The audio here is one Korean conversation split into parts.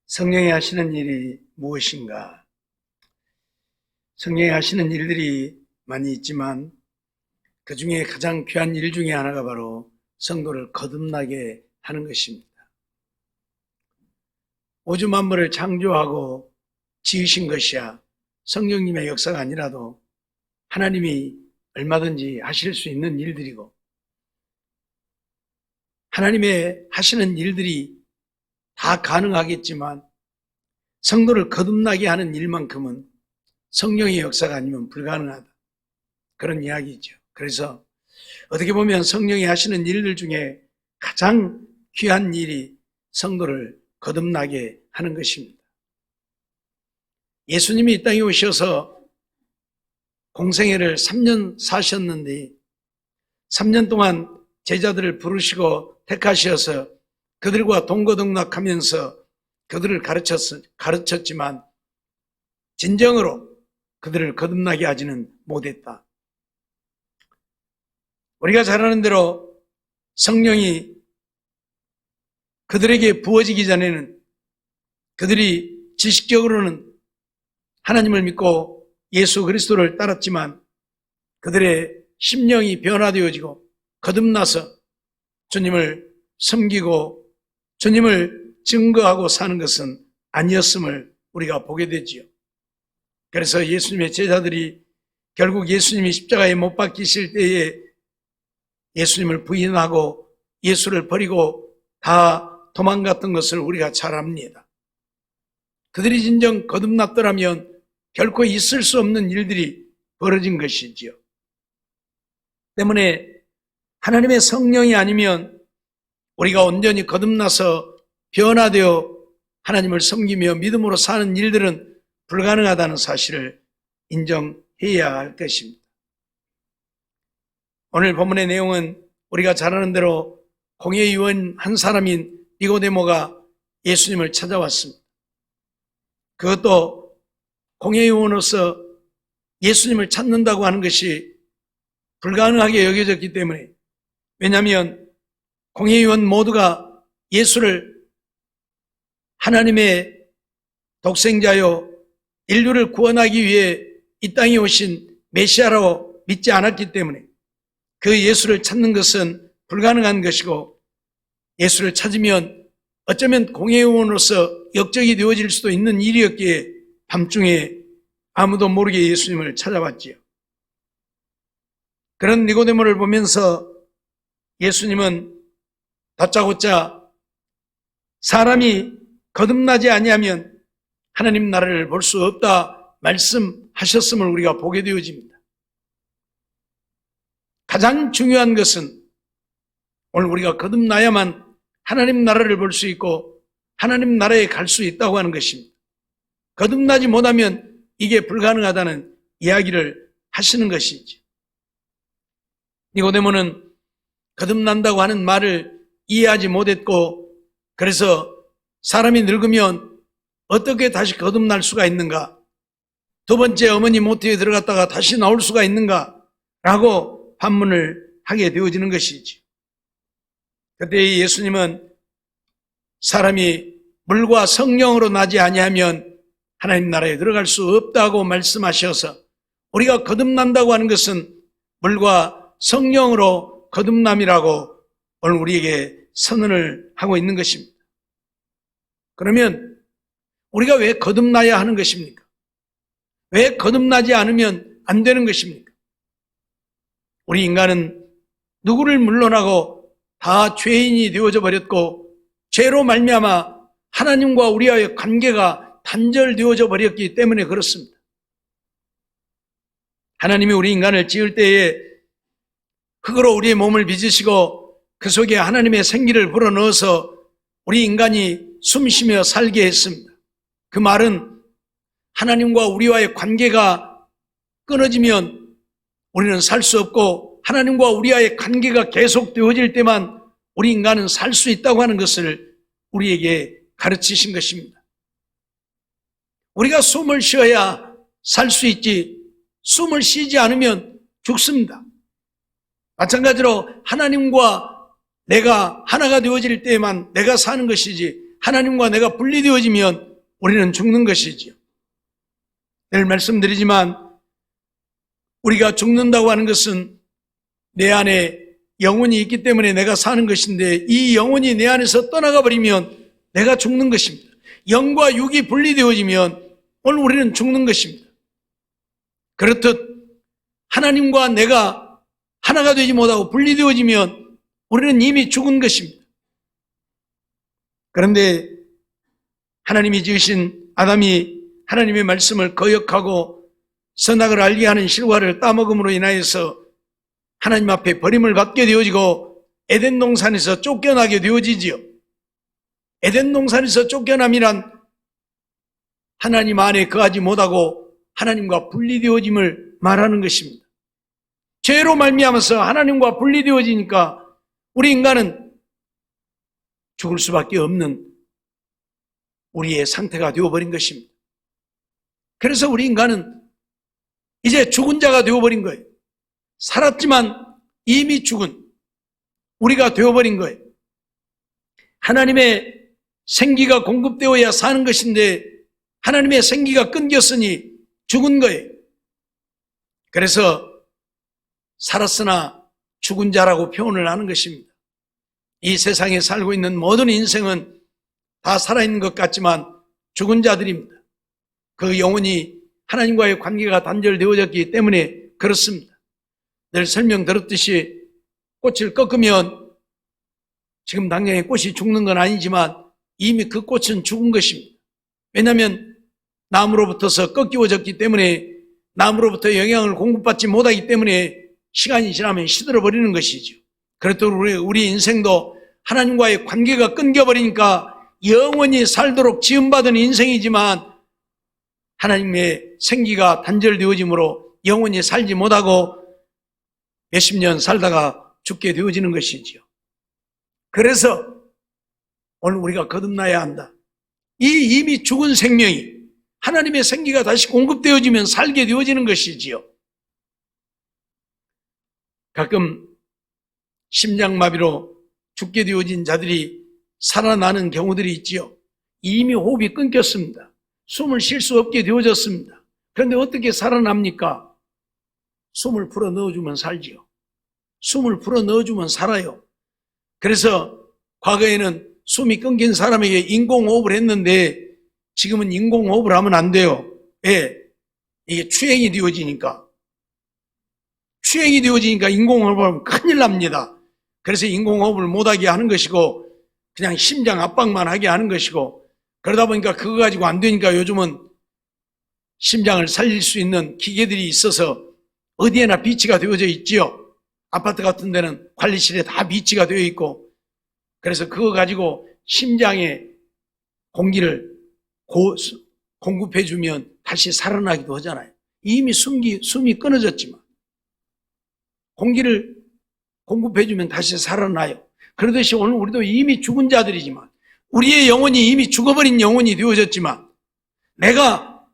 성령이 하시는 일이 무엇인가? 성령이 하시는 일들이 많이 있지만 그 중에 가장 귀한 일 중에 하나가 바로 성도를 거듭나게 하는 것입니다. 우주 만물을 창조하고 지으신 것이야 성령님의 역사가 아니라도 하나님이 얼마든지 하실 수 있는 일들이고, 하나님의 하시는 일들이 다 가능하겠지만 성도를 거듭나게 하는 일만큼은 성령의 역사가 아니면 불가능하다, 그런 이야기죠. 그래서 어떻게 보면 성령이 하시는 일들 중에 가장 귀한 일이 성도를 거듭나게 하는 것입니다. 예수님이 이 땅에 오셔서 공생애를 3년 사셨는데 3년 동안 제자들을 부르시고 택하셔서 그들과 동거동락하면서 그들을 가르쳤지만 진정으로 그들을 거듭나게 하지는 못했다. 우리가 잘 아는 대로 성령이 그들에게 부어지기 전에는 그들이 지식적으로는 하나님을 믿고 예수 그리스도를 따랐지만 그들의 심령이 변화되어지고 거듭나서 주님을 섬기고 주님을 증거하고 사는 것은 아니었음을 우리가 보게 되지요. 그래서 예수님의 제자들이 결국 예수님이 십자가에 못 박히실 때에 예수님을 부인하고 예수를 버리고 다 도망갔던 것을 우리가 잘 압니다. 그들이 진정 거듭났더라면 결코 있을 수 없는 일들이 벌어진 것이지요. 때문에 하나님의 성령이 아니면 우리가 온전히 거듭나서 변화되어 하나님을 섬기며 믿음으로 사는 일들은 불가능하다는 사실을 인정해야 할 것입니다. 오늘 본문의 내용은 우리가 잘 아는 대로 공회의원 한 사람인 니고데모가 예수님을 찾아왔습니다. 그것도 공회의원으로서 예수님을 찾는다고 하는 것이 불가능하게 여겨졌기 때문에, 왜냐하면 공회의원 모두가 예수를 하나님의 독생자요 인류를 구원하기 위해 이 땅에 오신 메시아라고 믿지 않았기 때문에 그 예수를 찾는 것은 불가능한 것이고, 예수를 찾으면 어쩌면 공회의원으로서 역적이 되어질 수도 있는 일이었기에 밤중에 아무도 모르게 예수님을 찾아왔지요. 그런 니고데모를 보면서 예수님은 다짜고짜 사람이 거듭나지 아니하면 하나님 나라를 볼 수 없다 말씀하셨음을 우리가 보게 되어집니다. 가장 중요한 것은 오늘 우리가 거듭나야만 하나님 나라를 볼 수 있고 하나님 나라에 갈 수 있다고 하는 것입니다. 거듭나지 못하면 이게 불가능하다는 이야기를 하시는 것이지. 니고데모는 거듭난다고 하는 말을 이해하지 못했고, 그래서 사람이 늙으면 어떻게 다시 거듭날 수가 있는가? 두 번째 어머니 모태에 들어갔다가 다시 나올 수가 있는가? 라고 반문을 하게 되어지는 것이지. 그때 예수님은 사람이 물과 성령으로 나지 아니하면 하나님 나라에 들어갈 수 없다고 말씀하셔서 우리가 거듭난다고 하는 것은 물과 성령으로 거듭남이라고 오늘 우리에게 선언을 하고 있는 것입니다. 그러면 우리가 왜 거듭나야 하는 것입니까? 왜 거듭나지 않으면 안 되는 것입니까? 우리 인간은 누구를 물러나고 다 죄인이 되어져 버렸고, 죄로 말미암아 하나님과 우리와의 관계가 단절되어져 버렸기 때문에 그렇습니다. 하나님이 우리 인간을 지을 때에 흙으로 우리의 몸을 빚으시고 그 속에 하나님의 생기를 불어넣어서 우리 인간이 숨쉬며 살게 했습니다. 그 말은 하나님과 우리와의 관계가 끊어지면 우리는 살 수 없고, 하나님과 우리와의 관계가 계속되어질 때만 우리 인간은 살 수 있다고 하는 것을 우리에게 가르치신 것입니다. 우리가 숨을 쉬어야 살 수 있지, 숨을 쉬지 않으면 죽습니다. 마찬가지로 하나님과 내가 하나가 되어질 때에만 내가 사는 것이지, 하나님과 내가 분리되어지면 우리는 죽는 것이지요. 늘 말씀드리지만 우리가 죽는다고 하는 것은 내 안에 영혼이 있기 때문에 내가 사는 것인데 이 영혼이 내 안에서 떠나가 버리면 내가 죽는 것입니다. 영과 육이 분리되어지면 오늘 우리는 죽는 것입니다. 그렇듯 하나님과 내가 하나가 되지 못하고 분리되어지면 우리는 이미 죽은 것입니다. 그런데 하나님이 지으신 아담이 하나님의 말씀을 거역하고 선악을 알게 하는 실과를 따먹음으로 인하여서 하나님 앞에 버림을 받게 되어지고 에덴 동산에서 쫓겨나게 되어지지요. 에덴 동산에서 쫓겨남이란 하나님 안에 거하지 못하고 하나님과 분리되어짐을 말하는 것입니다. 죄로 말미암아서 하나님과 분리되어지니까 우리 인간은 죽을 수밖에 없는 우리의 상태가 되어버린 것입니다. 그래서 우리 인간은 이제 죽은 자가 되어버린 거예요. 살았지만 이미 죽은 우리가 되어버린 거예요. 하나님의 생기가 공급되어야 사는 것인데 하나님의 생기가 끊겼으니 죽은 거예요. 그래서 살았으나 죽은 자라고 표현을 하는 것입니다. 이 세상에 살고 있는 모든 인생은 다 살아있는 것 같지만 죽은 자들입니다. 그 영혼이 하나님과의 관계가 단절되어졌기 때문에 그렇습니다. 늘 설명 들었듯이 꽃을 꺾으면 지금 당장에 꽃이 죽는 건 아니지만 이미 그 꽃은 죽은 것입니다. 왜냐하면 나무로부터서 꺾이어졌기 때문에 나무로부터 영향을 공급받지 못하기 때문에 시간이 지나면 시들어버리는 것이죠. 그렇듯 우리 인생도 하나님과의 관계가 끊겨버리니까 영원히 살도록 지음받은 인생이지만 하나님의 생기가 단절되어지므로 영원히 살지 못하고 몇십 년 살다가 죽게 되어지는 것이지요. 그래서 오늘 우리가 거듭나야 한다. 이 이미 죽은 생명이 하나님의 생기가 다시 공급되어지면 살게 되어지는 것이지요. 가끔 심장마비로 죽게 되어진 자들이 살아나는 경우들이 있지요. 이미 호흡이 끊겼습니다. 숨을 쉴 수 없게 되어졌습니다. 그런데 어떻게 살아납니까? 숨을 풀어 넣어주면 살지요. 숨을 풀어 넣어주면 살아요. 그래서 과거에는 숨이 끊긴 사람에게 인공호흡을 했는데 지금은 인공호흡을 하면 안 돼요. 왜? 이게 추행이 되어지니까. 추행이 되어지니까 인공호흡을 하면 큰일 납니다. 그래서 인공호흡을 못하게 하는 것이고 그냥 심장 압박만 하게 하는 것이고 그러다 보니까 그거 가지고 안 되니까 요즘은 심장을 살릴 수 있는 기계들이 있어서 어디에나 비치가 되어져 있지요. 아파트 같은 데는 관리실에 다 비치가 되어 있고 그래서 그거 가지고 심장에 공기를 공급해주면 다시 살아나기도 하잖아요. 이미 숨이 끊어졌지만 공기를 공급해주면 다시 살아나요. 그러듯이 오늘 우리도 이미 죽은 자들이지만 우리의 영혼이 이미 죽어버린 영혼이 되어졌지만 내가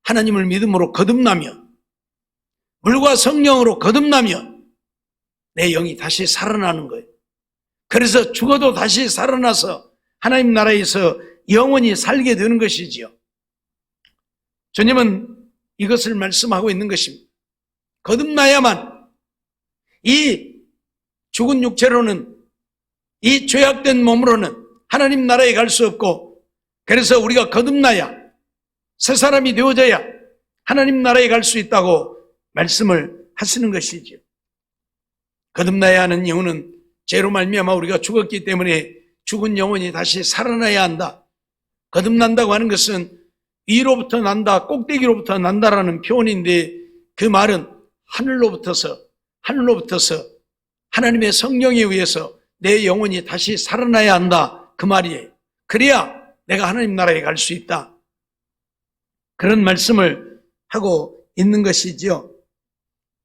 하나님을 믿음으로 거듭나면 물과 성령으로 거듭나면 내 영이 다시 살아나는 거예요. 그래서 죽어도 다시 살아나서 하나님 나라에서 영원히 살게 되는 것이지요. 주님은 이것을 말씀하고 있는 것입니다. 거듭나야만 이 죽은 육체로는 이 죄악된 몸으로는 하나님 나라에 갈 수 없고 그래서 우리가 거듭나야 새 사람이 되어져야 하나님 나라에 갈 수 있다고 말씀을 하시는 것이지요. 거듭나야 하는 이유는 죄로 말미암아 우리가 죽었기 때문에 죽은 영혼이 다시 살아나야 한다. 거듭난다고 하는 것은 위로부터 난다, 꼭대기로부터 난다라는 표현인데 그 말은 하늘로부터서 하나님의 성령에 의해서 내 영혼이 다시 살아나야 한다. 그 말이에요. 그래야 내가 하나님 나라에 갈 수 있다. 그런 말씀을 하고 있는 것이지요.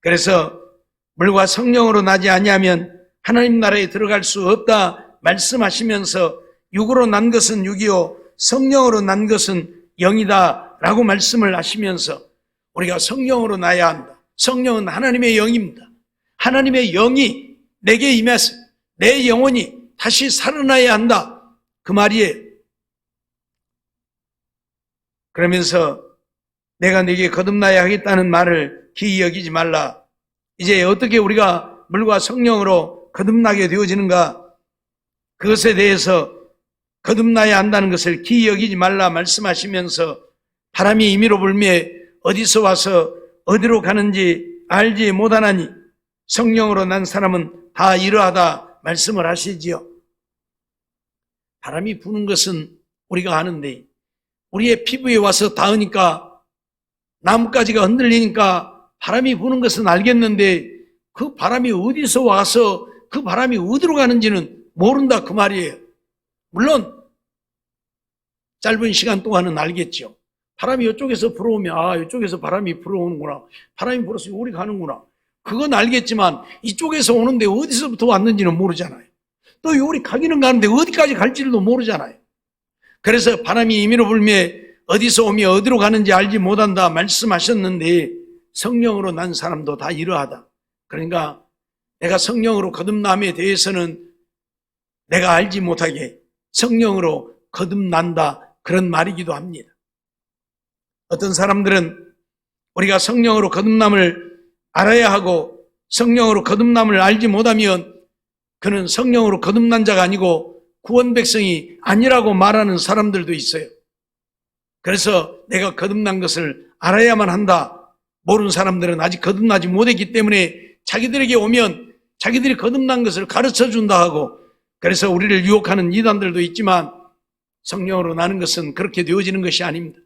그래서 물과 성령으로 나지 아니하면 하나님 나라에 들어갈 수 없다 말씀하시면서 육으로 난 것은 육이요 성령으로 난 것은 영이다 라고 말씀을 하시면서 우리가 성령으로 나야 한다. 성령은 하나님의 영입니다. 하나님의 영이 내게 임해서 내 영혼이 다시 살아나야 한다. 그 말이에요. 그러면서 내가 네게 거듭나야 하겠다는 말을 기이 여기지 말라. 이제 어떻게 우리가 물과 성령으로 거듭나게 되어지는가? 그것에 대해서 거듭나야 한다는 것을 기이 여기지 말라 말씀하시면서 바람이 임의로 불며 어디서 와서 어디로 가는지 알지 못하나니 성령으로 난 사람은 다 이러하다 말씀을 하시지요. 바람이 부는 것은 우리가 아는데 우리의 피부에 와서 닿으니까 나뭇가지가 흔들리니까 바람이 부는 것은 알겠는데 그 바람이 어디서 와서 그 바람이 어디로 가는지는 모른다 그 말이에요. 물론 짧은 시간 동안은 알겠죠. 바람이 이쪽에서 불어오면 이쪽에서 바람이 불어오는구나. 바람이 불어서 우리 가는구나. 그건 알겠지만 이쪽에서 오는데 어디서부터 왔는지는 모르잖아요. 또 우리 가기는 가는데 어디까지 갈지도 모르잖아요. 그래서 바람이 임의로 불며 어디서 오며 어디로 가는지 알지 못한다 말씀하셨는데 성령으로 난 사람도 다 이러하다. 그러니까 내가 성령으로 거듭남에 대해서는 내가 알지 못하게 성령으로 거듭난다 그런 말이기도 합니다. 어떤 사람들은 우리가 성령으로 거듭남을 알아야 하고 성령으로 거듭남을 알지 못하면 그는 성령으로 거듭난 자가 아니고 구원 백성이 아니라고 말하는 사람들도 있어요. 그래서 내가 거듭난 것을 알아야만 한다. 모르는 사람들은 아직 거듭나지 못했기 때문에 자기들에게 오면 자기들이 거듭난 것을 가르쳐 준다 하고 그래서 우리를 유혹하는 이단들도 있지만 성령으로 나는 것은 그렇게 되어지는 것이 아닙니다.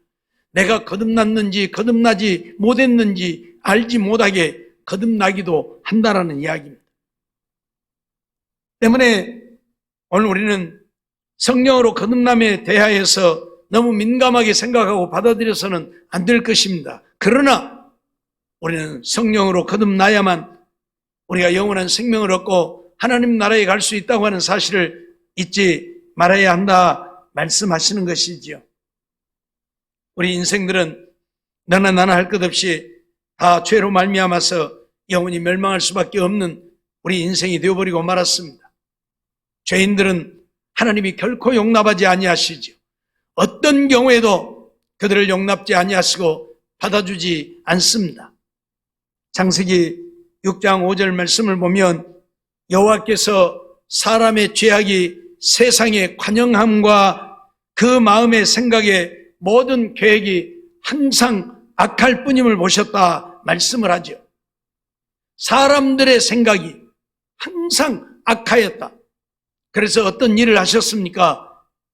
내가 거듭났는지 거듭나지 못했는지 알지 못하게 거듭나기도 한다라는 이야기입니다. 때문에 오늘 우리는 성령으로 거듭남에 대하여서 너무 민감하게 생각하고 받아들여서는 안 될 것입니다. 그러나 우리는 성령으로 거듭나야만 우리가 영원한 생명을 얻고 하나님 나라에 갈 수 있다고 하는 사실을 잊지 말아야 한다 말씀하시는 것이지요. 우리 인생들은 너나 나나 할 것 없이 다 죄로 말미암아서 영원히 멸망할 수밖에 없는 우리 인생이 되어버리고 말았습니다. 죄인들은 하나님이 결코 용납하지 아니하시죠. 어떤 경우에도 그들을 용납지 아니하시고 받아주지 않습니다. 창세기 6장 5절 말씀을 보면 여호와께서 사람의 죄악이 세상의 관영함과 그 마음의 생각에 모든 계획이 항상 악할 뿐임을 보셨다 말씀을 하죠. 사람들의 생각이 항상 악하였다. 그래서 어떤 일을 하셨습니까?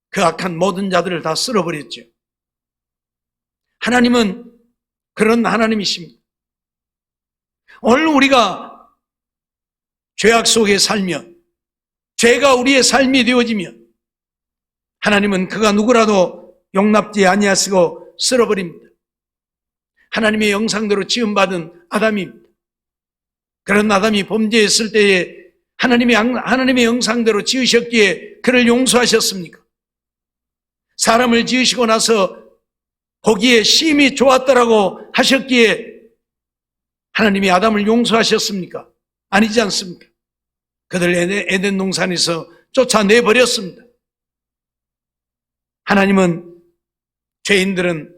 그 악한 모든 자들을 다 쓸어버렸죠. 하나님은 그런 하나님이십니다. 오늘 우리가 죄악 속에 살면 죄가 우리의 삶이 되어지면 하나님은 그가 누구라도 용납지 아니하시고 쓸어버립니다. 하나님의 영상대로 지음받은 아담입니다. 그런 아담이 범죄했을 때에 하나님의 영상대로 지으셨기에 그를 용서하셨습니까? 사람을 지으시고 나서 보기에 심히 좋았더라고 하셨기에 하나님이 아담을 용서하셨습니까? 아니지 않습니까? 그들 에덴 동산에서 쫓아내버렸습니다. 하나님은 죄인들은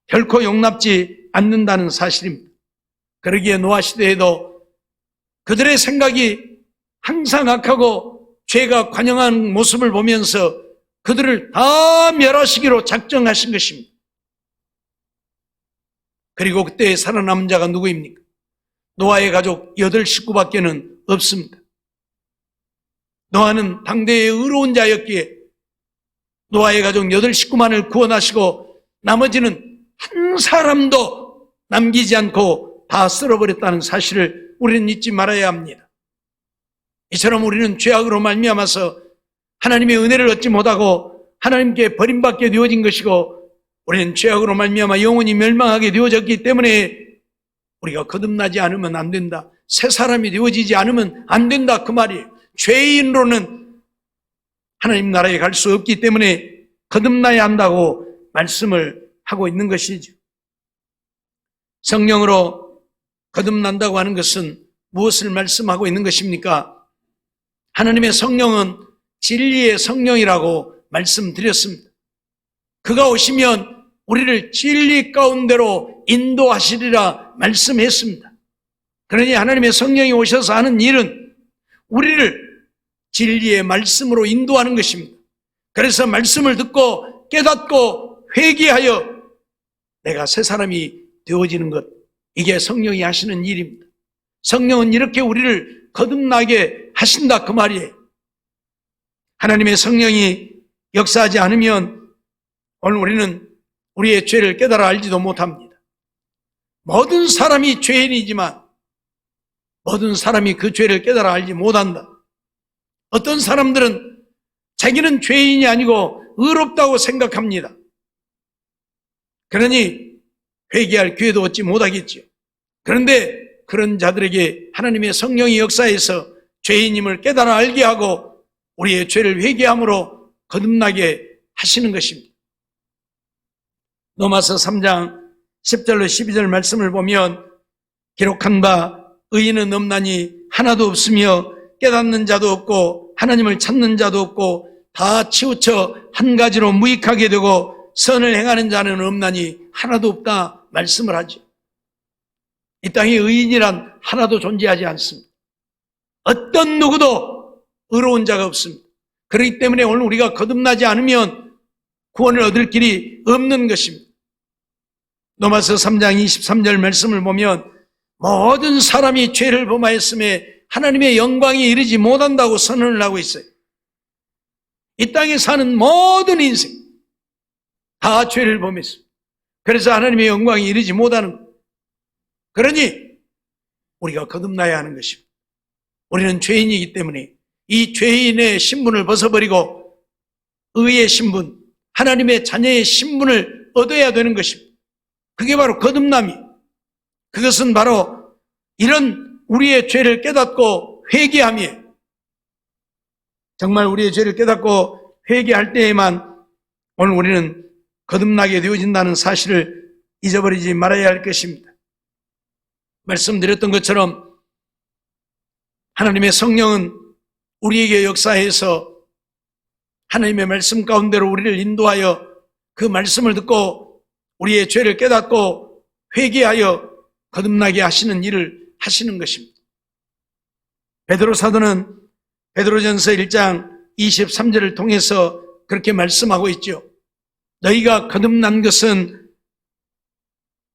결코 용납지 않는다는 사실입니다. 그러기에 노아 시대에도 그들의 생각이 항상 악하고 죄가 관영한 모습을 보면서 그들을 다 멸하시기로 작정하신 것입니다. 그리고 그때 살아남은 자가 누구입니까? 노아의 가족 8식구밖에는 없습니다. 노아는 당대의 의로운 자였기에 노아의 가족 8식구만을 구원하시고 나머지는 한 사람도 남기지 않고 다 쓸어버렸다는 사실을 우리는 잊지 말아야 합니다. 이처럼 우리는 죄악으로 말미암아서 하나님의 은혜를 얻지 못하고 하나님께 버림받게 되어진 것이고 우리는 죄악으로 말미암아 영원히 멸망하게 되어졌기 때문에 우리가 거듭나지 않으면 안 된다. 새 사람이 되어지지 않으면 안 된다 그 말이에요. 죄인으로는 하나님 나라에 갈 수 없기 때문에 거듭나야 한다고 말씀을 하고 있는 것이죠. 성령으로 거듭난다고 하는 것은 무엇을 말씀하고 있는 것입니까? 하나님의 성령은 진리의 성령이라고 말씀드렸습니다. 그가 오시면 우리를 진리 가운데로 인도하시리라 말씀했습니다. 그러니 하나님의 성령이 오셔서 하는 일은 우리를 진리의 말씀으로 인도하는 것입니다. 그래서 말씀을 듣고 깨닫고 회개하여 내가 새 사람이 되어지는 것, 이게 성령이 하시는 일입니다. 성령은 이렇게 우리를 거듭나게 하신다 그 말이에요. 하나님의 성령이 역사하지 않으면 오늘 우리는 우리의 죄를 깨달아 알지도 못합니다. 모든 사람이 죄인이지만 모든 사람이 그 죄를 깨달아 알지 못한다. 어떤 사람들은 자기는 죄인이 아니고 의롭다고 생각합니다. 그러니 회개할 기회도 얻지 못하겠지요. 그런데 그런 자들에게 하나님의 성령이 역사해서 죄인임을 깨달아 알게 하고 우리의 죄를 회개함으로 거듭나게 하시는 것입니다. 로마서 3장 10절로 12절 말씀을 보면 기록한 바 의인은 없나니 하나도 없으며 깨닫는 자도 없고 하나님을 찾는 자도 없고 다 치우쳐 한 가지로 무익하게 되고 선을 행하는 자는 없나니 하나도 없다 말씀을 하죠. 이 땅에 의인이란 하나도 존재하지 않습니다. 어떤 누구도 의로운 자가 없습니다. 그렇기 때문에 오늘 우리가 거듭나지 않으면 구원을 얻을 길이 없는 것입니다. 로마서 3장 23절 말씀을 보면 모든 사람이 죄를 범하였음에 하나님의 영광에 이르지 못한다고 선언을 하고 있어요. 이 땅에 사는 모든 인생 다 죄를 범했습니다. 그래서 하나님의 영광에 이르지 못하는 것. 그러니 우리가 거듭나야 하는 것입니다. 우리는 죄인이기 때문에 이 죄인의 신분을 벗어버리고 의의 신분, 하나님의 자녀의 신분을 얻어야 되는 것입니다. 그게 바로 거듭남이에요. 그것은 바로 이런 우리의 죄를 깨닫고 회개함이에요. 정말 우리의 죄를 깨닫고 회개할 때에만 오늘 우리는 거듭나게 되어진다는 사실을 잊어버리지 말아야 할 것입니다. 말씀드렸던 것처럼 하나님의 성령은 우리에게 역사해서 하나님의 말씀 가운데로 우리를 인도하여 그 말씀을 듣고 우리의 죄를 깨닫고 회개하여 거듭나게 하시는 일을 하시는 것입니다. 베드로 사도는 베드로전서 1장 23절을 통해서 그렇게 말씀하고 있죠. 너희가 거듭난 것은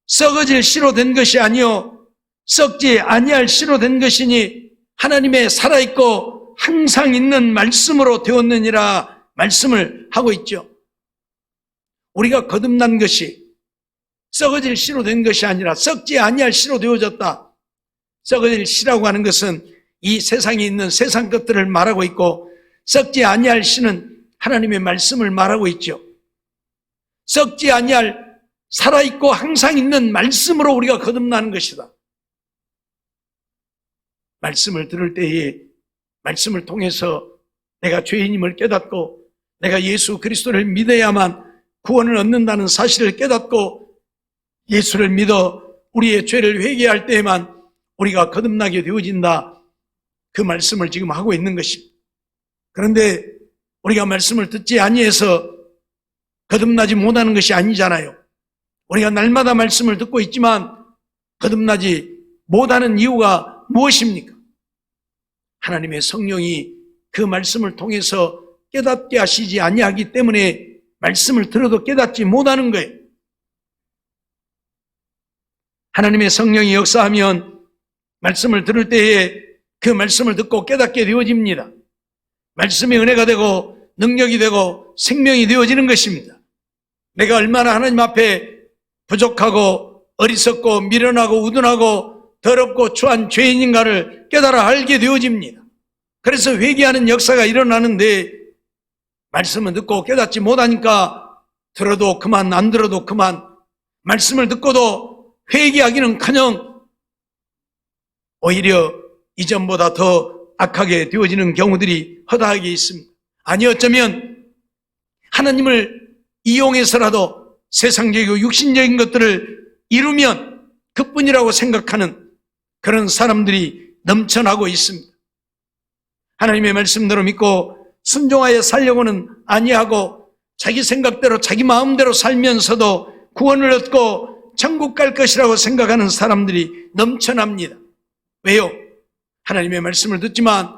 썩어질 씨로 된 것이 아니요 썩지 아니할 씨로 된 것이니 하나님의 살아있고 항상 있는 말씀으로 되었느니라 말씀을 하고 있죠. 우리가 거듭난 것이 썩어질 씨로 된 것이 아니라 썩지 아니할 씨로 되어졌다. 썩어질 씨라고 하는 것은 이 세상에 있는 세상 것들을 말하고 있고 썩지 아니할 씨는 하나님의 말씀을 말하고 있죠. 썩지 아니할 살아있고 항상 있는 말씀으로 우리가 거듭나는 것이다. 말씀을 들을 때에 말씀을 통해서 내가 죄인임을 깨닫고 내가 예수 그리스도를 믿어야만 구원을 얻는다는 사실을 깨닫고 예수를 믿어 우리의 죄를 회개할 때에만 우리가 거듭나게 되어진다. 그 말씀을 지금 하고 있는 것입니다. 그런데 우리가 말씀을 듣지 아니해서 거듭나지 못하는 것이 아니잖아요. 우리가 날마다 말씀을 듣고 있지만 거듭나지 못하는 이유가 무엇입니까? 하나님의 성령이 그 말씀을 통해서 깨닫게 하시지 아니하기 때문에 말씀을 들어도 깨닫지 못하는 거예요. 하나님의 성령이 역사하면 말씀을 들을 때에 그 말씀을 듣고 깨닫게 되어집니다. 말씀이 은혜가 되고 능력이 되고 생명이 되어지는 것입니다. 내가 얼마나 하나님 앞에 부족하고 어리석고 미련하고 우둔하고 더럽고 추한 죄인인가를 깨달아 알게 되어집니다. 그래서 회개하는 역사가 일어나는데 말씀을 듣고 깨닫지 못하니까 들어도 그만 안 들어도 그만 말씀을 듣고도 회개하기는커녕 오히려 이전보다 더 악하게 되어지는 경우들이 허다하게 있습니다. 아니 어쩌면 하나님을 이용해서라도 세상적이고 육신적인 것들을 이루면 그뿐이라고 생각하는 그런 사람들이 넘쳐나고 있습니다. 하나님의 말씀대로 믿고 순종하여 살려고는 아니하고 자기 생각대로 자기 마음대로 살면서도 구원을 얻고 천국 갈 것이라고 생각하는 사람들이 넘쳐납니다. 왜요? 하나님의 말씀을 듣지만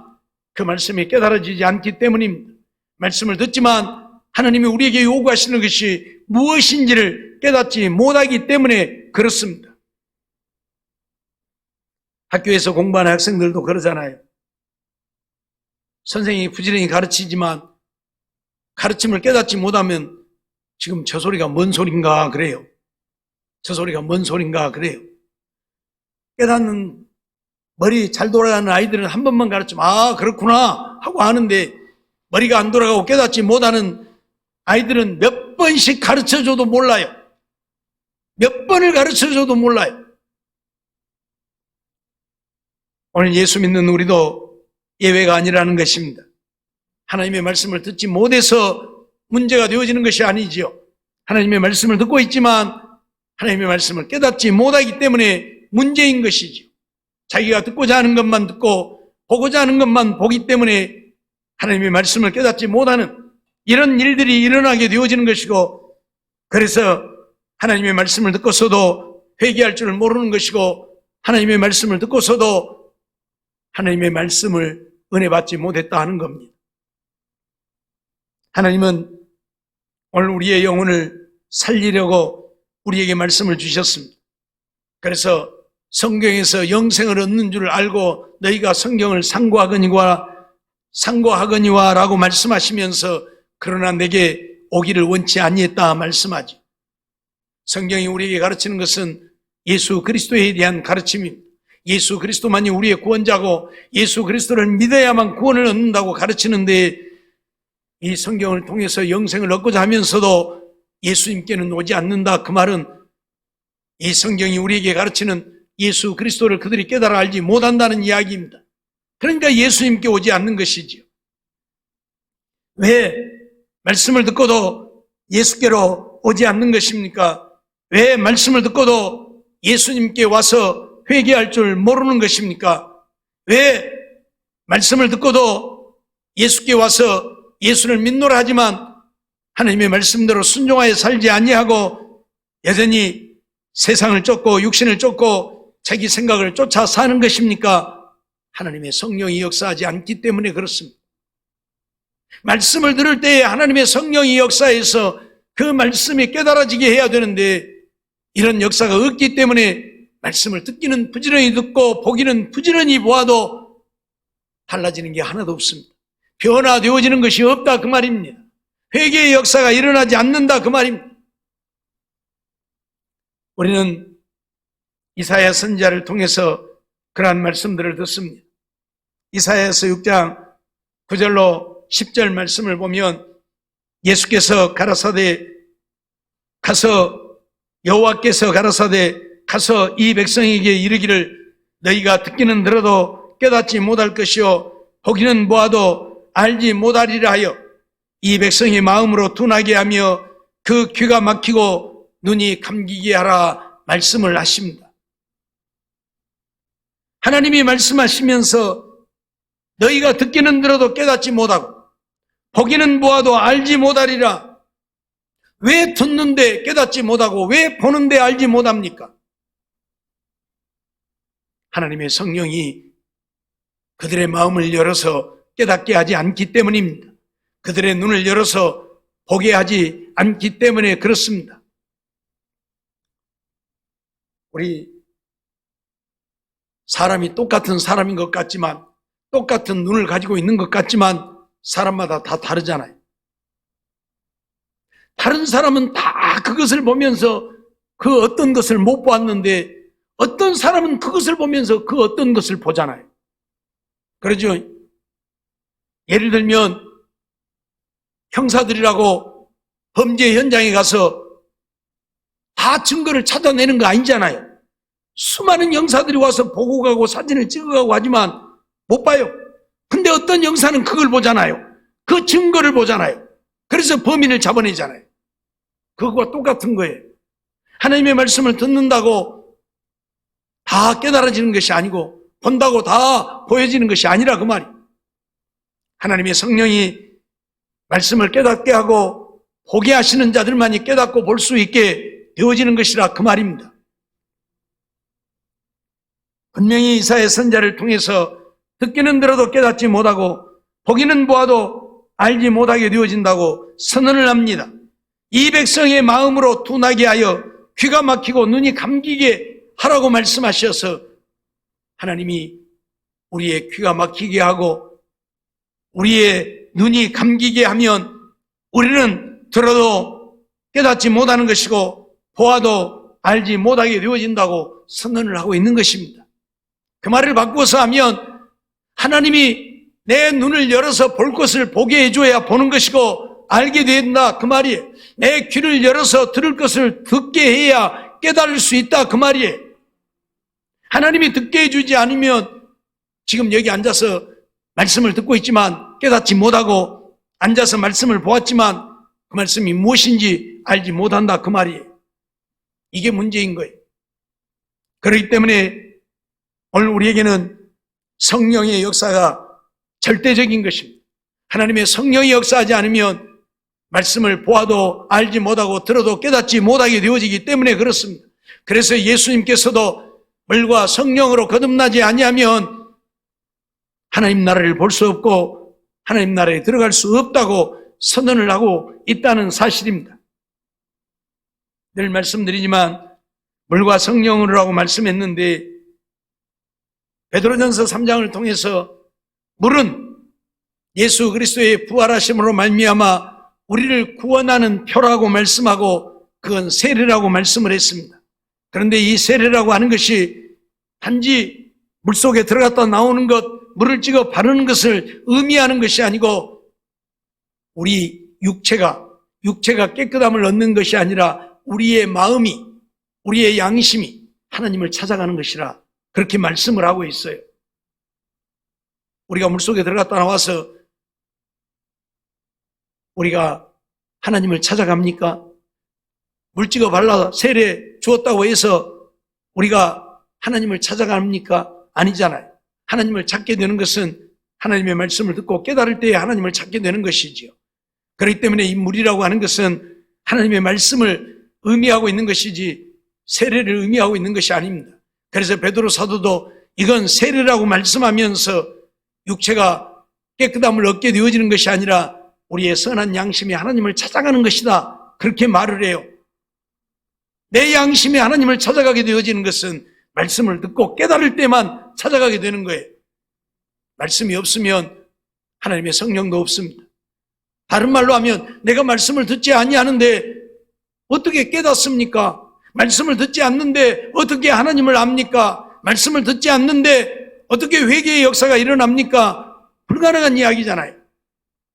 그 말씀이 깨달아지지 않기 때문입니다. 말씀을 듣지만 하나님이 우리에게 요구하시는 것이 무엇인지를 깨닫지 못하기 때문에 그렇습니다. 학교에서 공부하는 학생들도 그러잖아요. 선생님이 부지런히 가르치지만 가르침을 깨닫지 못하면 지금 저 소리가 뭔 소린가 그래요. 저 소리가 뭔 소린가 그래요. 깨닫는 머리 잘 돌아가는 아이들은 한 번만 가르치면 아 그렇구나 하고 하는데 머리가 안 돌아가고 깨닫지 못하는 아이들은 몇 번씩 가르쳐줘도 몰라요. 몇 번을 가르쳐줘도 몰라요. 오늘 예수 믿는 우리도 예외가 아니라는 것입니다. 하나님의 말씀을 듣지 못해서 문제가 되어지는 것이 아니지요. 하나님의 말씀을 듣고 있지만 하나님의 말씀을 깨닫지 못하기 때문에 문제인 것이지요. 자기가 듣고자 하는 것만 듣고 보고자 하는 것만 보기 때문에 하나님의 말씀을 깨닫지 못하는 이런 일들이 일어나게 되어지는 것이고, 그래서 하나님의 말씀을 듣고서도 회개할 줄을 모르는 것이고, 하나님의 말씀을 듣고서도 하나님의 말씀을 은혜 받지 못했다 하는 겁니다. 하나님은 오늘 우리의 영혼을 살리려고 우리에게 말씀을 주셨습니다. 그래서 성경에서 영생을 얻는 줄 알고 너희가 성경을 상고하거니와 라고 말씀하시면서 그러나 내게 오기를 원치 아니했다 말씀하죠. 성경이 우리에게 가르치는 것은 예수 그리스도에 대한 가르침입니다. 예수 그리스도만이 우리의 구원자고 예수 그리스도를 믿어야만 구원을 얻는다고 가르치는데, 이 성경을 통해서 영생을 얻고자 하면서도 예수님께는 오지 않는다, 그 말은 이 성경이 우리에게 가르치는 예수 그리스도를 그들이 깨달아 알지 못한다는 이야기입니다. 그러니까 예수님께 오지 않는 것이지요. 왜 말씀을 듣고도 예수께로 오지 않는 것입니까? 왜 말씀을 듣고도 예수님께 와서 회개할 줄 모르는 것입니까? 왜 말씀을 듣고도 예수께 와서 예수를 믿노라 하지만 하나님의 말씀대로 순종하여 살지 아니하고 여전히 세상을 쫓고 육신을 쫓고 자기 생각을 쫓아 사는 것입니까? 하나님의 성령이 역사하지 않기 때문에 그렇습니다. 말씀을 들을 때에 하나님의 성령이 역사해서 그 말씀이 깨달아지게 해야 되는데, 이런 역사가 없기 때문에 말씀을 듣기는 부지런히 듣고 보기는 부지런히 보아도 달라지는 게 하나도 없습니다. 변화되어지는 것이 없다 그 말입니다. 회개의 역사가 일어나지 않는다 그 말입니다. 우리는 이사야 선지자를 통해서 그러한 말씀들을 듣습니다. 이사야서 6장 9절로 10절 말씀을 보면 예수께서 가라사대 가서 여호와께서 가라사대 가서 이 백성에게 이르기를 너희가 듣기는 들어도 깨닫지 못할 것이요 보기는 보아도 알지 못하리라 하여 이 백성의 마음으로 둔하게 하며 그 귀가 막히고 눈이 감기게 하라 말씀을 하십니다. 하나님이 말씀하시면서 너희가 듣기는 들어도 깨닫지 못하고 보기는 보아도 알지 못하리라. 왜 듣는데 깨닫지 못하고 왜 보는데 알지 못합니까? 하나님의 성령이 그들의 마음을 열어서 깨닫게 하지 않기 때문입니다. 그들의 눈을 열어서 보게 하지 않기 때문에 그렇습니다. 우리 사람이 똑같은 사람인 것 같지만, 똑같은 눈을 가지고 있는 것 같지만 사람마다 다 다르잖아요. 다른 사람은 다 그것을 보면서 그 어떤 것을 못 보았는데 어떤 사람은 그것을 보면서 그 어떤 것을 보잖아요. 그러죠. 예를 들면 형사들이라고 범죄 현장에 가서 다 증거를 찾아내는 거 아니잖아요. 수많은 형사들이 와서 보고 가고 사진을 찍어가고 하지만 못 봐요. 근데 어떤 형사는 그걸 보잖아요. 그 증거를 보잖아요. 그래서 범인을 잡아내잖아요. 그거와 똑같은 거예요. 하나님의 말씀을 듣는다고 다 깨달아지는 것이 아니고 본다고 다 보여지는 것이 아니라 그 말이에요. 하나님의 성령이 말씀을 깨닫게 하고 보게 하시는 자들만이 깨닫고 볼 수 있게 되어지는 것이라 그 말입니다. 분명히 이사야 선지자를 통해서 듣기는 들어도 깨닫지 못하고 보기는 보아도 알지 못하게 되어진다고 선언을 합니다. 이 백성의 마음으로 둔하게 하여 귀가 막히고 눈이 감기게 하라고 말씀하셔서 하나님이 우리의 귀가 막히게 하고 우리의 눈이 감기게 하면 우리는 들어도 깨닫지 못하는 것이고 보아도 알지 못하게 되어진다고 선언을 하고 있는 것입니다. 그 말을 바꾸어서 하면 하나님이 내 눈을 열어서 볼 것을 보게 해줘야 보는 것이고 알게 된다 그 말이에요. 내 귀를 열어서 들을 것을 듣게 해야 깨달을 수 있다 그 말이에요. 하나님이 듣게 해주지 않으면 지금 여기 앉아서 말씀을 듣고 있지만 깨닫지 못하고 앉아서 말씀을 보았지만 그 말씀이 무엇인지 알지 못한다 그 말이에요. 이게 문제인 거예요. 그렇기 때문에 오늘 우리에게는 성령의 역사가 절대적인 것입니다. 하나님의 성령이 역사하지 않으면 말씀을 보아도 알지 못하고 들어도 깨닫지 못하게 되어지기 때문에 그렇습니다. 그래서 예수님께서도 물과 성령으로 거듭나지 아니하면 하나님 나라를 볼 수 없고 하나님 나라에 들어갈 수 없다고 선언을 하고 있다는 사실입니다. 늘 말씀드리지만 물과 성령으로라고 말씀했는데 베드로전서 3장을 통해서 물은 예수 그리스도의 부활하심으로 말미암아 우리를 구원하는 표라고 말씀하고 그건 세례라고 말씀을 했습니다. 그런데 이 세례라고 하는 것이 단지 물속에 들어갔다 나오는 것, 물을 찍어 바르는 것을 의미하는 것이 아니고 우리 육체가 깨끗함을 얻는 것이 아니라 우리의 마음이, 우리의 양심이 하나님을 찾아가는 것이라 그렇게 말씀을 하고 있어요. 우리가 물속에 들어갔다 나와서 우리가 하나님을 찾아갑니까? 물 찍어 발라 세례 주었다고 해서 우리가 하나님을 찾아갑니까? 아니잖아요. 하나님을 찾게 되는 것은 하나님의 말씀을 듣고 깨달을 때에 하나님을 찾게 되는 것이지요. 그렇기 때문에 이 물이라고 하는 것은 하나님의 말씀을 의미하고 있는 것이지 세례를 의미하고 있는 것이 아닙니다. 그래서 베드로 사도도 이건 세례라고 말씀하면서 육체가 깨끗함을 얻게 되어지는 것이 아니라 우리의 선한 양심이 하나님을 찾아가는 것이다. 그렇게 말을 해요. 내 양심이 하나님을 찾아가게 되어지는 것은 말씀을 듣고 깨달을 때만 찾아가게 되는 거예요. 말씀이 없으면 하나님의 성령도 없습니다. 다른 말로 하면 내가 말씀을 듣지 아니하는데 어떻게 깨닫습니까? 말씀을 듣지 않는데 어떻게 하나님을 압니까? 말씀을 듣지 않는데 어떻게 회개의 역사가 일어납니까? 불가능한 이야기잖아요.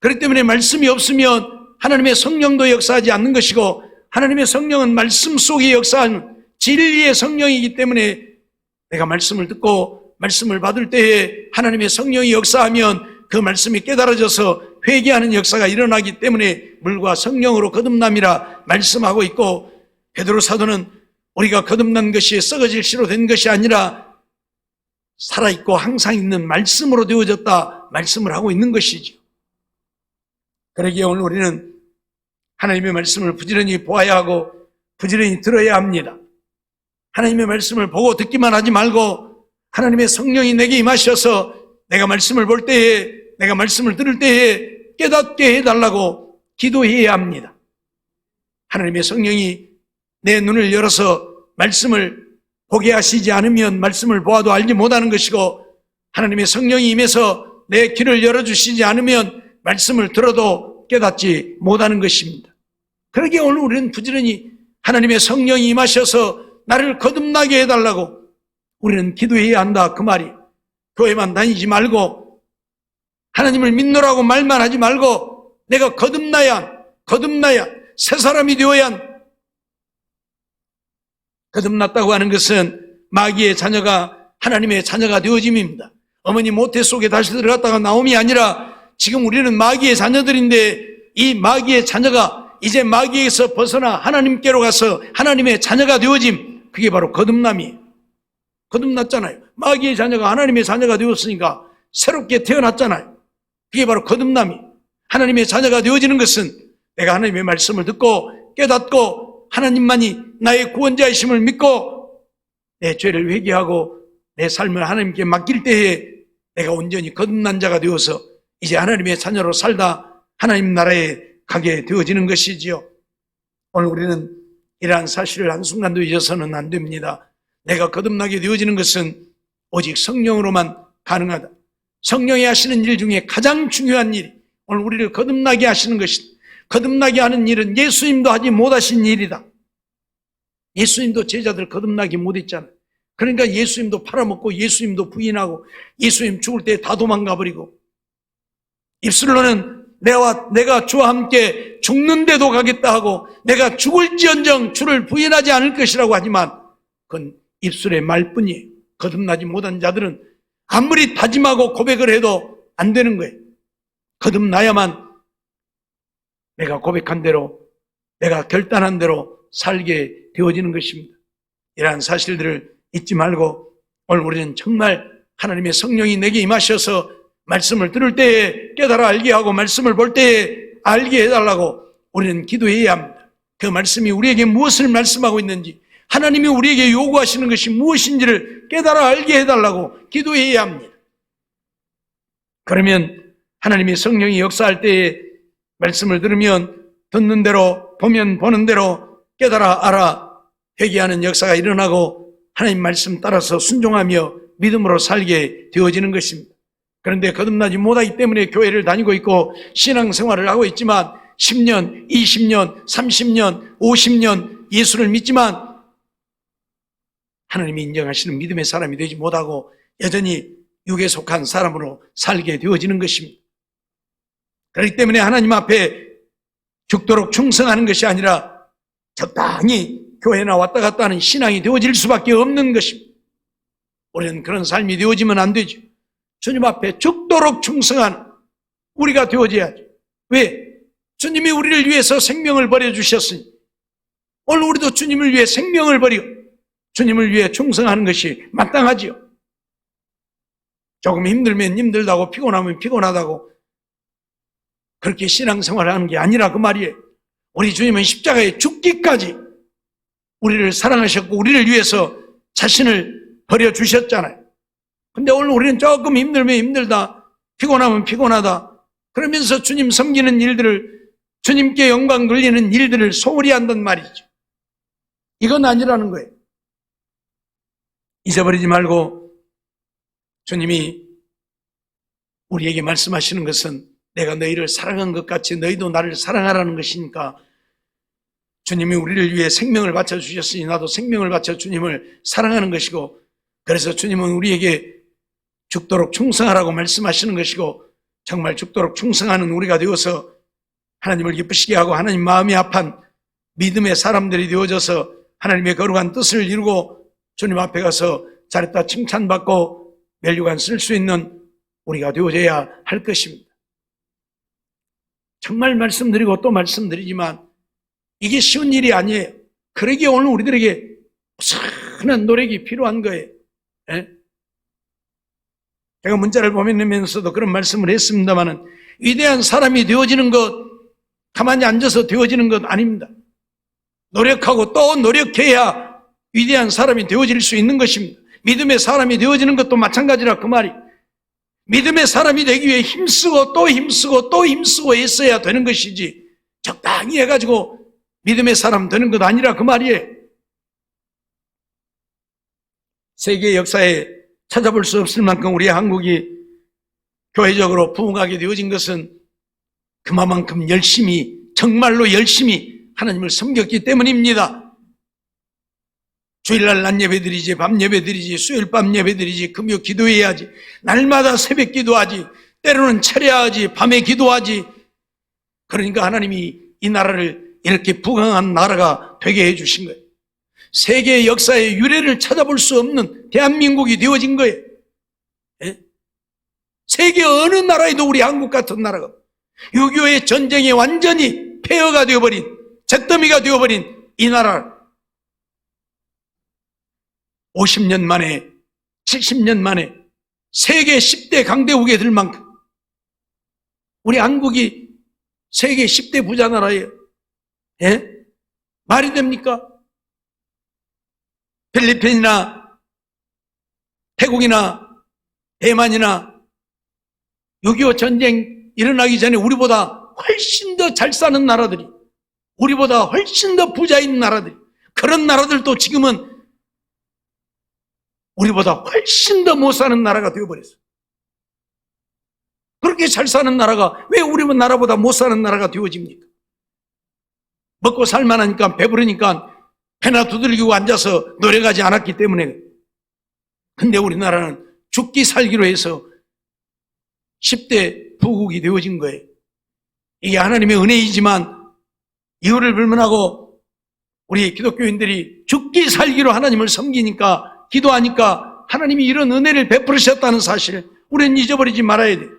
그렇기 때문에 말씀이 없으면 하나님의 성령도 역사하지 않는 것이고 하나님의 성령은 말씀 속에 역사하는 진리의 성령이기 때문에 내가 말씀을 듣고 말씀을 받을 때에 하나님의 성령이 역사하면 그 말씀이 깨달아져서 회개하는 역사가 일어나기 때문에 물과 성령으로 거듭남이라 말씀하고 있고 베드로 사도는 우리가 거듭난 것이 썩어질 씨로 된 것이 아니라 살아있고 항상 있는 말씀으로 되어졌다 말씀을 하고 있는 것이죠. 그러기에 오늘 우리는 하나님의 말씀을 부지런히 보아야 하고 부지런히 들어야 합니다. 하나님의 말씀을 보고 듣기만 하지 말고 하나님의 성령이 내게 임하셔서 내가 말씀을 볼 때에 내가 말씀을 들을 때에 깨닫게 해달라고 기도해야 합니다. 하나님의 성령이 내 눈을 열어서 말씀을 보게 하시지 않으면 말씀을 보아도 알지 못하는 것이고 하나님의 성령이 임해서 내 귀를 열어주시지 않으면 말씀을 들어도 깨닫지 못하는 것입니다. 그러기에 오늘 우리는 부지런히 하나님의 성령이 임하셔서 나를 거듭나게 해달라고 우리는 기도해야 한다 그 말이. 교회만 다니지 말고 하나님을 믿노라고 말만 하지 말고 내가 거듭나야 새 사람이 되어야. 거듭났다고 하는 것은 마귀의 자녀가 하나님의 자녀가 되어짐입니다. 어머니 모태 속에 다시 들어갔다가 나옴이 아니라 지금 우리는 마귀의 자녀들인데 이 마귀의 자녀가 이제 마귀에서 벗어나 하나님께로 가서 하나님의 자녀가 되어짐. 그게 바로 거듭남이에요. 거듭났잖아요. 마귀의 자녀가 하나님의 자녀가 되었으니까 새롭게 태어났잖아요. 그게 바로 거듭남이에요. 하나님의 자녀가 되어지는 것은 내가 하나님의 말씀을 듣고 깨닫고 하나님만이 나의 구원자이심을 믿고 내 죄를 회개하고 내 삶을 하나님께 맡길 때에 내가 온전히 거듭난 자가 되어서 이제 하나님의 자녀로 살다 하나님 나라에 가게 되어지는 것이지요. 오늘 우리는 이러한 사실을 한순간도 잊어서는 안 됩니다. 내가 거듭나게 되어지는 것은 오직 성령으로만 가능하다. 성령이 하시는 일 중에 가장 중요한 일이 오늘 우리를 거듭나게 하시는 것이다. 거듭나게 하는 일은 예수님도 하지 못하신 일이다. 예수님도 제자들 거듭나게 못했잖아요. 그러니까 예수님도 팔아먹고 예수님도 부인하고 예수님 죽을 때 다 도망가 버리고 입술로는 내가 주와 함께 죽는데도 가겠다 하고 내가 죽을지언정 주를 부인하지 않을 것이라고 하지만 그건 입술의 말뿐이에요. 거듭나지 못한 자들은 아무리 다짐하고 고백을 해도 안 되는 거예요. 거듭나야만 내가 고백한 대로 내가 결단한 대로 살게 되어지는 것입니다. 이러한 사실들을 잊지 말고 오늘 우리는 정말 하나님의 성령이 내게 임하셔서 말씀을 들을 때에 깨달아 알게 하고 말씀을 볼 때에 알게 해달라고 우리는 기도해야 합니다. 그 말씀이 우리에게 무엇을 말씀하고 있는지 하나님이 우리에게 요구하시는 것이 무엇인지를 깨달아 알게 해달라고 기도해야 합니다. 그러면 하나님의 성령이 역사할 때에 말씀을 들으면 듣는 대로 보면 보는 대로 깨달아 알아 회개하는 역사가 일어나고 하나님 말씀 따라서 순종하며 믿음으로 살게 되어지는 것입니다. 그런데 거듭나지 못하기 때문에 교회를 다니고 있고 신앙생활을 하고 있지만 10년, 20년, 30년, 50년 예수를 믿지만 하나님이 인정하시는 믿음의 사람이 되지 못하고 여전히 육에 속한 사람으로 살게 되어지는 것입니다. 그렇기 때문에 하나님 앞에 죽도록 충성하는 것이 아니라 적당히 교회나 왔다 갔다 하는 신앙이 되어질 수밖에 없는 것입니다. 우리는 그런 삶이 되어지면 안 되죠. 주님 앞에 죽도록 충성하는 우리가 되어져야죠. 왜? 주님이 우리를 위해서 생명을 버려주셨으니 오늘 우리도 주님을 위해 생명을 버리고 주님을 위해 충성하는 것이 마땅하지요. 조금 힘들면 힘들다고 피곤하면 피곤하다고 그렇게 신앙생활을 하는 게 아니라 그 말이에요. 우리 주님은 십자가에 죽기까지 우리를 사랑하셨고 우리를 위해서 자신을 버려주셨잖아요. 근데 오늘 우리는 조금 힘들면 힘들다, 피곤하면 피곤하다 그러면서 주님 섬기는 일들을 주님께 영광 돌리는 일들을 소홀히 한단 말이죠. 이건 아니라는 거예요. 잊어버리지 말고 주님이 우리에게 말씀하시는 것은 내가 너희를 사랑한 것 같이 너희도 나를 사랑하라는 것이니까 주님이 우리를 위해 생명을 바쳐주셨으니 나도 생명을 바쳐 주님을 사랑하는 것이고 그래서 주님은 우리에게 죽도록 충성하라고 말씀하시는 것이고 정말 죽도록 충성하는 우리가 되어서 하나님을 기쁘시게 하고 하나님 마음이 합한 믿음의 사람들이 되어져서 하나님의 거룩한 뜻을 이루고 주님 앞에 가서 잘했다 칭찬받고 멸류관 쓸 수 있는 우리가 되어져야 할 것입니다. 정말 말씀드리고 또 말씀드리지만 이게 쉬운 일이 아니에요. 그러기에 오늘 우리들에게 무한한 노력이 필요한 거예요. 예? 제가 문자를 보내면서도 그런 말씀을 했습니다마는 위대한 사람이 되어지는 것, 가만히 앉아서 되어지는 것 아닙니다. 노력하고 또 노력해야 위대한 사람이 되어질 수 있는 것입니다. 믿음의 사람이 되어지는 것도 마찬가지라 그 말이. 믿음의 사람이 되기 위해 힘쓰고 또 힘쓰고 또 힘쓰고 애써야 되는 것이지 적당히 해가지고 믿음의 사람 되는 것 아니라 그 말이에요. 세계 역사에 찾아볼 수 없을 만큼 우리 한국이 교회적으로 부흥하게 되어진 것은 그만큼 열심히 정말로 열심히 하나님을 섬겼기 때문입니다. 주일날 낮 예배드리지, 밤 예배드리지, 수요일 밤 예배드리지, 금요 기도해야지, 날마다 새벽 기도하지, 때로는 철야하지, 밤에 기도하지. 그러니까 하나님이 이 나라를 이렇게 부강한 나라가 되게 해주신 거예요. 세계 역사의 유래를 찾아볼 수 없는 대한민국이 되어진 거예요. 예? 세계 어느 나라에도 우리 한국 같은 나라가 6.25의 전쟁에 완전히 폐허가 되어버린, 잿더미가 되어버린 이 나라 50년 만에 70년 만에 세계 10대 강대국에 들 만큼 우리 한국이 세계 10대 부자 나라예요. 예? 말이 됩니까? 필리핀이나 태국이나 대만이나 6.25 전쟁 일어나기 전에 우리보다 훨씬 더 잘 사는 나라들이, 우리보다 훨씬 더 부자인 나라들이, 그런 나라들도 지금은 우리보다 훨씬 더 못 사는 나라가 되어버렸어요. 그렇게 잘 사는 나라가 왜 우리 나라보다 못 사는 나라가 되어집니까? 먹고 살만하니까, 배부르니까 배나 두들기고 앉아서 노력하지 않았기 때문에. 근데 우리나라는 죽기 살기로 해서 10대 부국이 되어진 거예요. 이게 하나님의 은혜이지만 이유를 불문하고 우리 기독교인들이 죽기 살기로 하나님을 섬기니까, 기도하니까 하나님이 이런 은혜를 베풀으셨다는 사실 우리는 잊어버리지 말아야 돼요.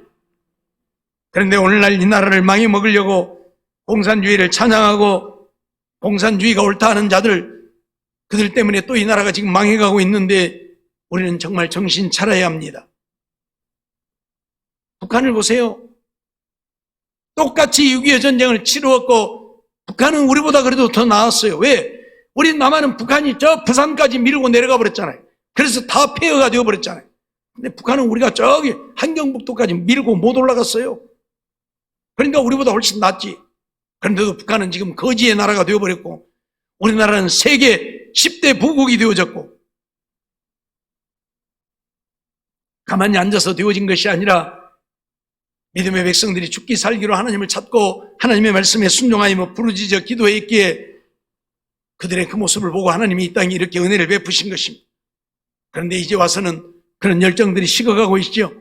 그런데 오늘날 이 나라를 망해 먹으려고 공산주의를 찬양하고 공산주의가 옳다 하는 자들, 그들 때문에 또 이 나라가 지금 망해가고 있는데 우리는 정말 정신 차려야 합니다. 북한을 보세요. 똑같이 6.25 전쟁을 치루었고 북한은 우리보다 그래도 더 나았어요. 왜? 우리 남한은 북한이 저 부산까지 밀고 내려가 버렸잖아요. 그래서 다 폐허가 되어버렸잖아요. 근데 북한은 우리가 저기 한경북도까지 밀고 못 올라갔어요. 그러니까 우리보다 훨씬 낫지. 그런데도 북한은 지금 거지의 나라가 되어버렸고 우리나라는 세계 10대 부국이 되어졌고, 가만히 앉아서 되어진 것이 아니라 믿음의 백성들이 죽기 살기로 하나님을 찾고 하나님의 말씀에 순종하여 부르짖어 기도했기에 그들의 그 모습을 보고 하나님이 이 땅에 이렇게 은혜를 베푸신 것입니다. 그런데 이제 와서는 그런 열정들이 식어가고 있죠.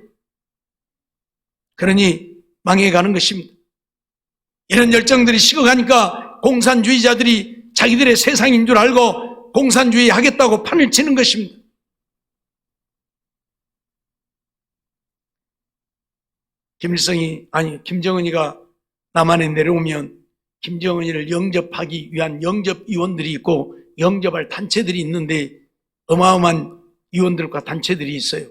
그러니 망해가는 것입니다. 이런 열정들이 식어가니까 공산주의자들이 자기들의 세상인 줄 알고 공산주의 하겠다고 판을 치는 것입니다. 김정은이가 남한에 내려오면 김정은이를 영접하기 위한 영접위원들이 있고 영접할 단체들이 있는데 어마어마한 위원들과 단체들이 있어요.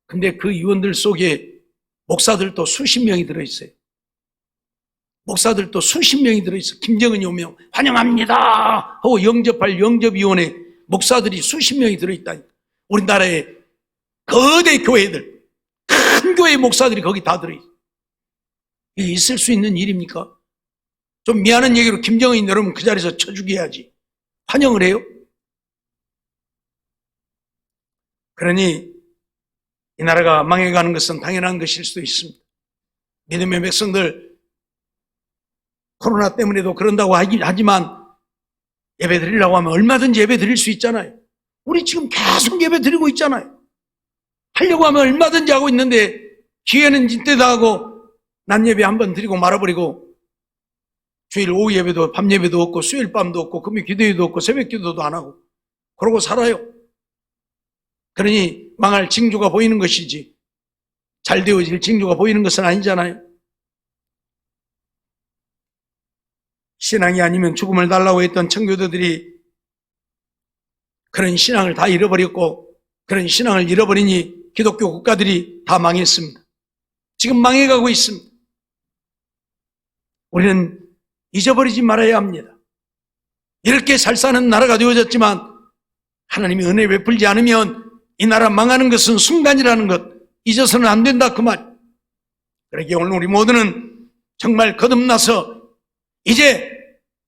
근데 그 위원들 속에 목사들도 수십 명이 들어있어요. 목사들도 수십 명이 들어있어요. 김정은이 오면 환영합니다 하고 영접할 영접위원회 목사들이 수십 명이 들어있다니까. 우리나라의 거대 교회들, 큰 교회 목사들이 거기 다 들어있어요. 이게 있을 수 있는 일입니까? 좀 미안한 얘기로 김정은이 내려오면 그 자리에서 쳐 죽여야지. 환영을 해요? 그러니 이 나라가 망해가는 것은 당연한 것일 수도 있습니다. 믿음의 백성들, 코로나 때문에도 그런다고 하지만 예배 드리려고 하면 얼마든지 예배 드릴 수 있잖아요. 우리 지금 계속 예배 드리고 있잖아요. 하려고 하면 얼마든지 하고 있는데 기회는 이때다 하고 낮 예배 한번 드리고 말아버리고 주일 오후 예배도 밤 예배도 없고 수요일 밤도 없고 금요 기도회도 없고 새벽 기도도 안 하고 그러고 살아요. 그러니 망할 징조가 보이는 것이지 잘 되어질 징조가 보이는 것은 아니잖아요. 신앙이 아니면 죽음을 달라고 했던 청교도들이 그런 신앙을 다 잃어버렸고 그런 신앙을 잃어버리니 기독교 국가들이 다 망했습니다. 지금 망해가고 있습니다. 우리는 잊어버리지 말아야 합니다. 이렇게 잘 사는 나라가 되어졌지만 하나님이 은혜 베풀지 않으면 이 나라 망하는 것은 순간이라는 것 잊어서는 안 된다 그 말. 그러기에 오늘 우리 모두는 정말 거듭나서 이제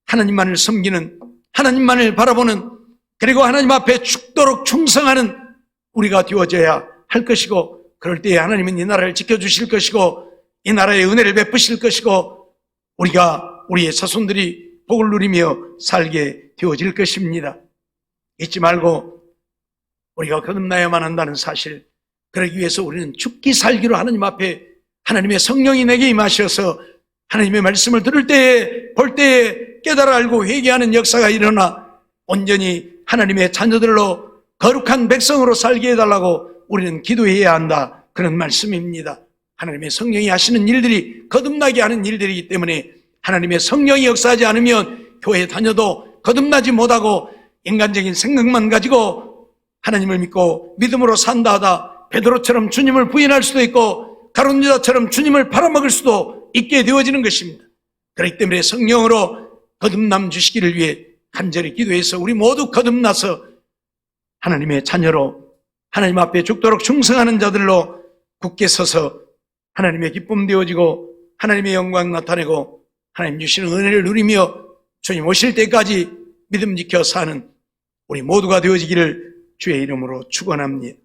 하나님만을 섬기는, 하나님만을 바라보는, 그리고 하나님 앞에 죽도록 충성하는 우리가 되어져야 할 것이고, 그럴 때에 하나님은 이 나라를 지켜주실 것이고 이 나라의 은혜를 베푸실 것이고 우리가 우리의 자손들이 복을 누리며 살게 되어질 것입니다. 잊지 말고 우리가 거듭나야만 한다는 사실, 그러기 위해서 우리는 죽기 살기로 하나님 앞에 하나님의 성령이 내게 임하셔서 하나님의 말씀을 들을 때에 볼 때에 깨달아 알고 회개하는 역사가 일어나 온전히 하나님의 자녀들로 거룩한 백성으로 살게 해달라고 우리는 기도해야 한다, 그런 말씀입니다. 하나님의 성령이 하시는 일들이 거듭나게 하는 일들이기 때문에 하나님의 성령이 역사하지 않으면 교회 다녀도 거듭나지 못하고 인간적인 생각만 가지고 하나님을 믿고 믿음으로 산다 하다 베드로처럼 주님을 부인할 수도 있고 가룟유다처럼 주님을 팔아먹을 수도 있게 되어지는 것입니다. 그렇기 때문에 성령으로 거듭남 주시기를 위해 간절히 기도해서 우리 모두 거듭나서 하나님의 자녀로 하나님 앞에 죽도록 충성하는 자들로 굳게 서서 하나님의 기쁨 되어지고 하나님의 영광 나타내고 하나님 주시는 은혜를 누리며 주님 오실 때까지 믿음 지켜 사는 우리 모두가 되어지기를 주의 이름으로 축원합니다.